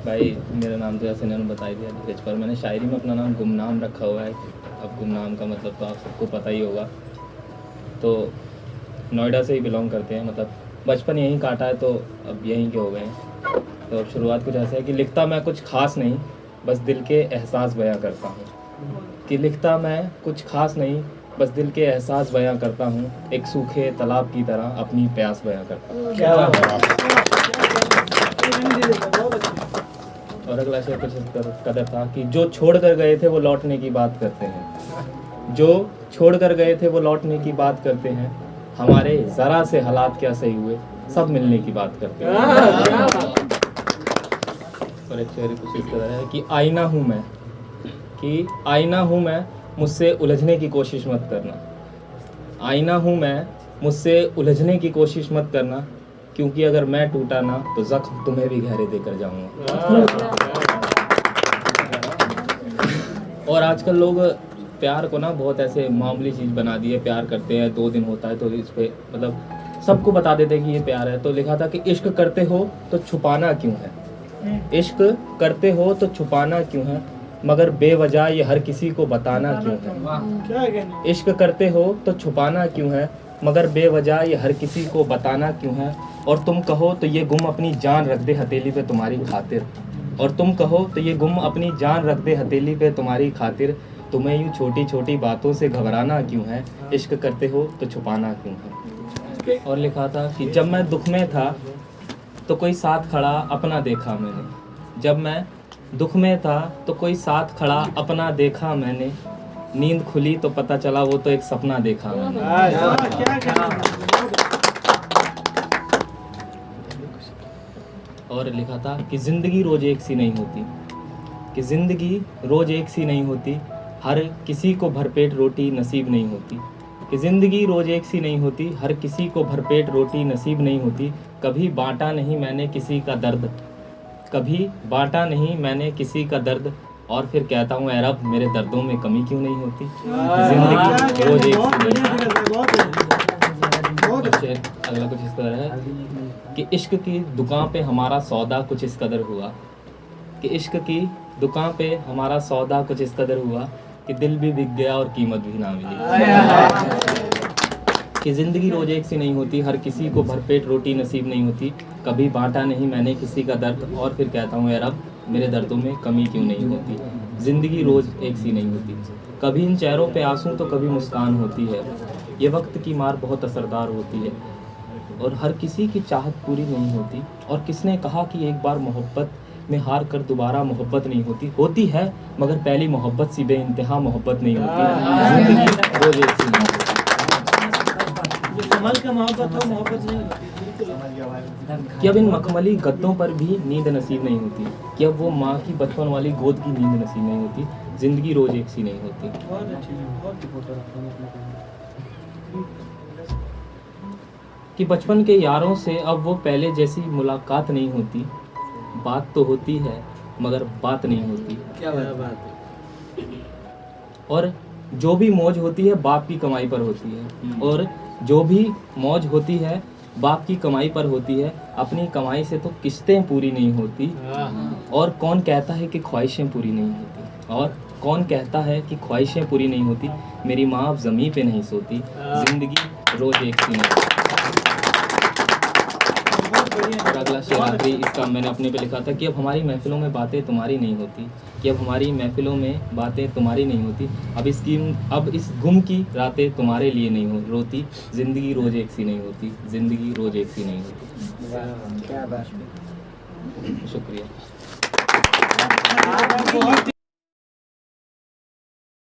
भाई मेरा नाम तो जैसे इन्होंने बता ही दिया धीरज, पर मैंने शायरी में अपना नाम गुमनाम रखा हुआ है। अब गुमनाम का मतलब तो आप सबको पता ही होगा। तो नोएडा से ही बिलोंग करते हैं, मतलब बचपन यहीं काटा है तो अब यहीं के हो गए हैं। तो अब शुरुआत कुछ ऐसा है कि लिखता मैं कुछ खास नहीं, बस दिल के एहसास बयां करता हूँ। कि लिखता मैं कुछ खास नहीं, बस दिल के एहसास बयां करता हूँ। एक सूखे तालाब की तरह अपनी प्यास बयां करता हूँ। और अगला शेर कुछ इस कदर था कि जो छोड़ कर गए थे वो लौटने की बात करते हैं। जो छोड़ कर गए थे वो लौटने की बात करते हैं। हमारे ज़रा से हालात क्या सही हुए, सब मिलने की बात करते हैं। और एक शेर कुछ इस तरह है कि आईना हूँ मैं, कि आईना हूँ मैं, मुझसे उलझने की कोशिश मत करना। आईना हूँ मैं, मुझसे उलझने की कोशिश मत करना, क्योंकि अगर मैं टूटा ना तो जख्म तुम्हें भी गहरे देकर जाऊंगा। और आजकल लोग प्यार को ना बहुत ऐसे मामूली चीज़ बना दिए। प्यार करते हैं 2 दिन होता है तो इस पे मतलब सबको बता देते हैं कि ये प्यार है। तो लिखा था कि इश्क करते हो तो छुपाना क्यों है, इश्क करते हो तो छुपाना क्यों है, मगर बेवजह ये हर किसी को बताना क्यों है। इश्क करते हो तो छुपाना क्यों है, मगर बेवजह ये हर किसी को बताना क्यों है। और तुम कहो तो ये गुम अपनी जान रख दे हथेली पे तुम्हारी खातिर। और तुम कहो तो ये गुम अपनी जान रख दे हथेली पे तुम्हारी खातिर। तुम्हें यूँ छोटी छोटी बातों से घबराना क्यों है, इश्क करते हो तो छुपाना क्यों है। और लिखा था कि जब मैं दुख में था तो कोई साथ खड़ा अपना देखा मैंने। जब मैं दुख में था तो कोई साथ खड़ा अपना देखा मैंने। नींद खुली तो पता चला वो तो एक सपना देखा मैंने। और लिखा था कि ज़िंदगी रोज़ एक सी नहीं होती, कि ज़िंदगी रोज़ एक सी नहीं होती, हर किसी को भरपेट रोटी नसीब नहीं होती। कि ज़िंदगी रोज़ एक सी नहीं होती, हर किसी को भरपेट रोटी नसीब नहीं होती। कभी बांटा नहीं मैंने किसी का दर्द, कभी बांटा नहीं मैंने किसी का दर्द, और फिर कहता हूँ ऐ रब मेरे दर्दों में कमी क्यों नहीं होती। ज़िंदगी रोज़ एक सी नहीं। अगला कुछ इस तरह है कि इश्क की दुकान पे हमारा सौदा कुछ इस कदर हुआ, कि इश्क की दुकान पे हमारा सौदा कुछ इस कदर हुआ, कि दिल भी बिक गया और कीमत भी ना मिली। कि ज़िंदगी रोज़ एक सी नहीं होती, हर किसी को भरपेट रोटी नसीब नहीं होती। कभी बांटा नहीं मैंने किसी का दर्द, और फिर कहता हूँ ऐ रब मेरे दर्दों में कमी क्यों नहीं होती। ज़िंदगी रोज़ एक सी नहीं होती। कभी इन चेहरों पे आंसू तो कभी मुस्कान होती है। ये वक्त की मार बहुत असरदार होती है, और हर किसी की चाहत पूरी नहीं होती। और किसने कहा कि एक बार मोहब्बत में हार कर दोबारा मोहब्बत नहीं होती। होती है मगर पहली मोहब्बत सी बेइंतहा मोहब्बत नहीं होती। ज़िंदगी रोज़ एक सी नहीं होती। कि अब इन मखमली गद्दों पर भी नींद नसीब नहीं होती, कि अब वो माँ की बचपन वाली गोद की नींद नसीब नहीं होती। ज़िंदगी रोज़ एक सी नहीं होती। कि बचपन के यारों से अब वो पहले जैसी मुलाकात नहीं होती। बात तो होती है मगर बात नहीं होती। क्या बात है। और जो भी मौज होती है बाप की कमाई पर होती है, और जो भी मौज होती है बाप की कमाई पर होती है। अपनी कमाई से तो किस्तें पूरी नहीं होती। और कौन कहता है कि ख्वाहिशें पूरी नहीं होती, और कौन कहता है कि ख्वाहिशें पूरी नहीं होती। मेरी माँ अब ज़मीं पे नहीं सोती। ज़िंदगी रोज़ एक सी नहीं होती। और अगला शेर आखिरी इसका मैंने अपने पे लिखा था कि अब हमारी महफिलों में बातें तुम्हारी नहीं होती, कि अब हमारी महफिलों में बातें तुम्हारी नहीं होती। अब इस गुम की रातें तुम्हारे लिए नहीं हो रोती। ज़िंदगी रोज़ एक सी नहीं होती। ज़िंदगी रोज़ एक सी नहीं होती। क्या बात। शुक्रिया।